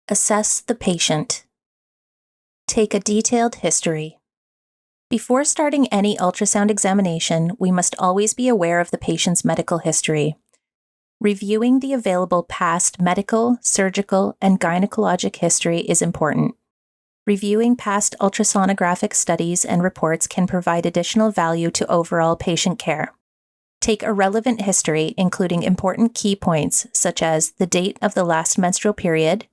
Assess the patient. Take a detailed history. Before starting any ultrasound examination, we must always be aware of the patient's medical history. Reviewing the available past medical, surgical, and gynecologic history is important. Reviewing past ultrasonographic studies and reports can provide additional value to overall patient care. Take a relevant history, including important key points such as the date of the last menstrual period,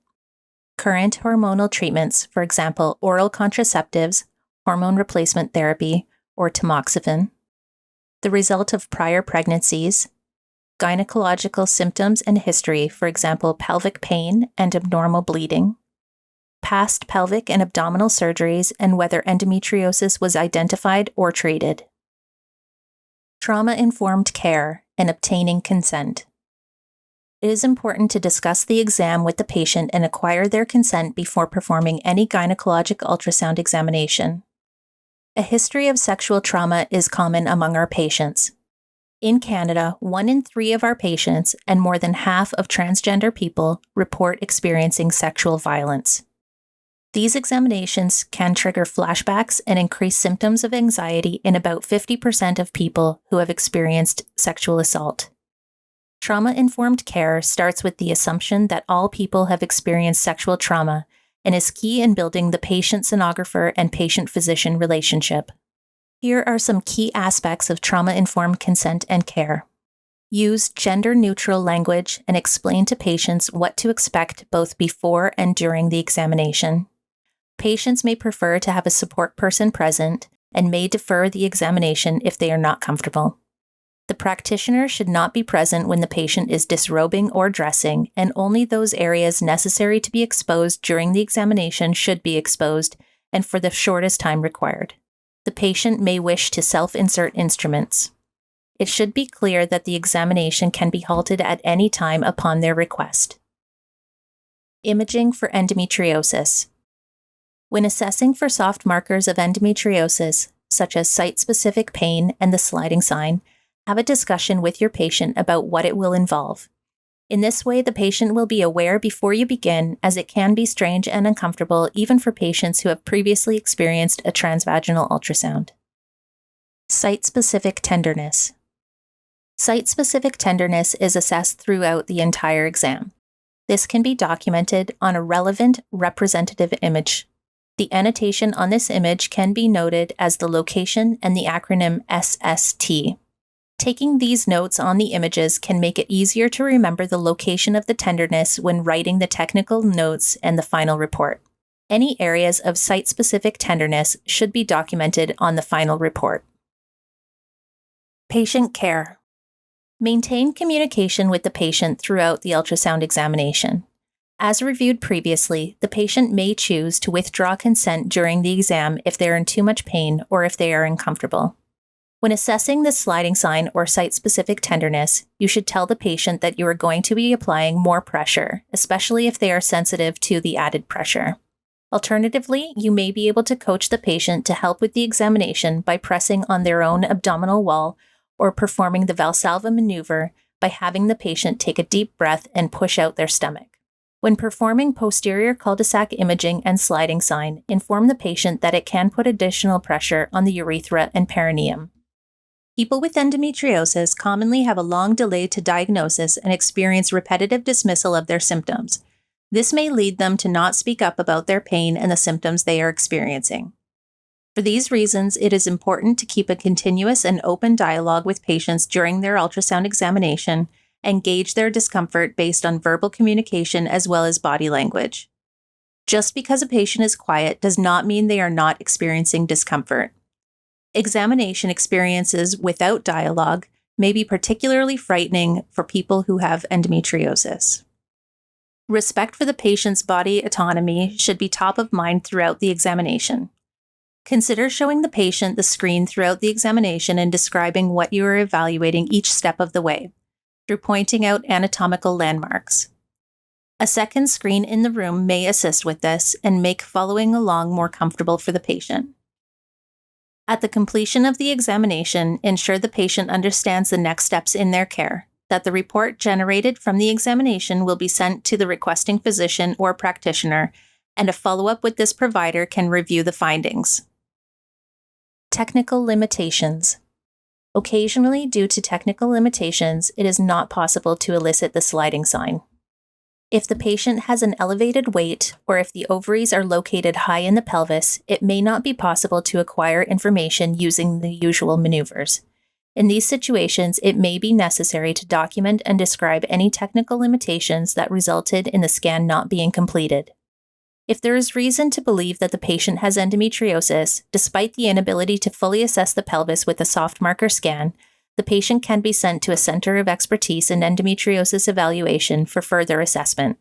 current hormonal treatments, for example, oral contraceptives, hormone replacement therapy, or tamoxifen, the result of prior pregnancies, gynecological symptoms and history, for example, pelvic pain and abnormal bleeding, past pelvic and abdominal surgeries, and whether endometriosis was identified or treated. Trauma-informed care and obtaining consent. It is important to discuss the exam with the patient and acquire their consent before performing any gynecologic ultrasound examination. A history of sexual trauma is common among our patients. In Canada, 1 in 3 of our patients and more than half of transgender people report experiencing sexual violence. These examinations can trigger flashbacks and increase symptoms of anxiety in about 50% of people who have experienced sexual assault. Trauma-informed care starts with the assumption that all people have experienced sexual trauma and is key in building the patient-sonographer and patient-physician relationship. Here are some key aspects of trauma-informed consent and care. Use gender-neutral language and explain to patients what to expect both before and during the examination. Patients may prefer to have a support person present and may defer the examination if they are not comfortable. The practitioner should not be present when the patient is disrobing or dressing, and only those areas necessary to be exposed during the examination should be exposed and for the shortest time required. The patient may wish to self-insert instruments. It should be clear that the examination can be halted at any time upon their request. Imaging for endometriosis. When assessing for soft markers of endometriosis, such as site-specific pain and the sliding sign, have a discussion with your patient about what it will involve. In this way, the patient will be aware before you begin, as it can be strange and uncomfortable even for patients who have previously experienced a transvaginal ultrasound. Site-specific tenderness. Site-specific tenderness is assessed throughout the entire exam. This can be documented on a relevant representative image. The annotation on this image can be noted as the location and the acronym SST. Taking these notes on the images can make it easier to remember the location of the tenderness when writing the technical notes and the final report. Any areas of site-specific tenderness should be documented on the final report. Patient care. Maintain communication with the patient throughout the ultrasound examination. As reviewed previously, the patient may choose to withdraw consent during the exam if they are in too much pain or if they are uncomfortable. When assessing the sliding sign or site-specific tenderness, you should tell the patient that you are going to be applying more pressure, especially if they are sensitive to the added pressure. Alternatively, you may be able to coach the patient to help with the examination by pressing on their own abdominal wall or performing the Valsalva maneuver by having the patient take a deep breath and push out their stomach. When performing posterior cul-de-sac imaging and sliding sign, inform the patient that it can put additional pressure on the urethra and perineum. People with endometriosis commonly have a long delay to diagnosis and experience repetitive dismissal of their symptoms. This may lead them to not speak up about their pain and the symptoms they are experiencing. For these reasons, it is important to keep a continuous and open dialogue with patients during their ultrasound examination and gauge their discomfort based on verbal communication as well as body language. Just because a patient is quiet does not mean they are not experiencing discomfort. Examination experiences without dialogue may be particularly frightening for people who have endometriosis. Respect for the patient's body autonomy should be top of mind throughout the examination. Consider showing the patient the screen throughout the examination and describing what you are evaluating each step of the way, through pointing out anatomical landmarks. A second screen in the room may assist with this and make following along more comfortable for the patient. At the completion of the examination, ensure the patient understands the next steps in their care. that the report generated from the examination will be sent to the requesting physician or practitioner, and a follow-up with this provider can review the findings. Technical limitations. Occasionally, due to technical limitations, it is not possible to elicit the sliding sign. If the patient has an elevated weight, or if the ovaries are located high in the pelvis, it may not be possible to acquire information using the usual maneuvers. In these situations, it may be necessary to document and describe any technical limitations that resulted in the scan not being completed. If there is reason to believe that the patient has endometriosis, despite the inability to fully assess the pelvis with a soft marker scan, the patient can be sent to a center of expertise in endometriosis evaluation for further assessment.